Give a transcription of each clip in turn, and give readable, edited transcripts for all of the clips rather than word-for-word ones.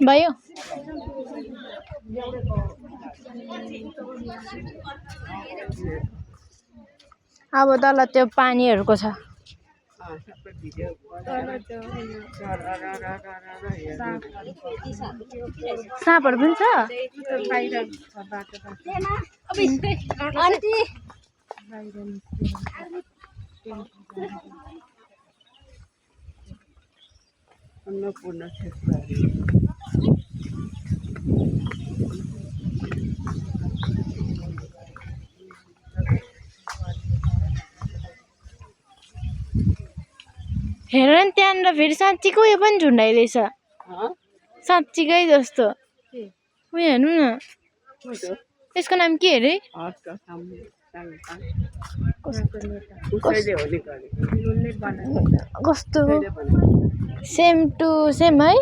भयो अब तल त्यो पानीहरुको छ सापहरु पनि छ आन्टी अन्नपूर्ण क्षेत्रहरु हेर न त्यहाँनिर फेरि साँच्चीको यो पनि झुन्डाइदैछ साँच्चीकै जस्तो उयो हेर्नु न यसको नाम के अरे कस्तो सेम टु सेम है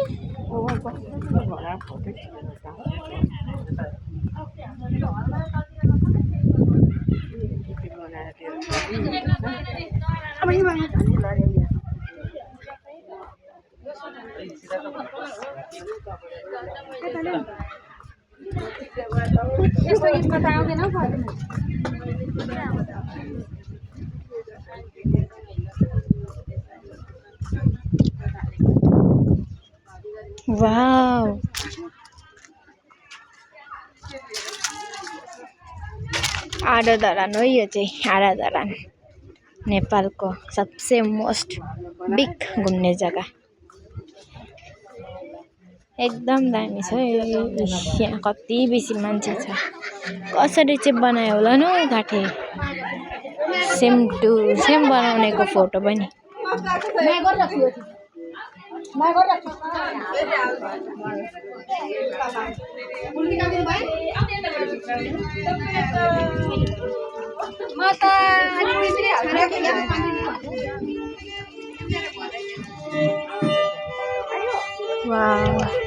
वाउ आधा धरान हो यो चाहिँ आधा धरान नेपालको सबसे मोस्ट बिग घुम्ने जग्गा एकदम दामी छ यहाँ कति बेसी मान्छे छ कसरी चाहिँ बनायो होला न काठे सेम टु सेम बनाउनेको फोटो पनि वाउ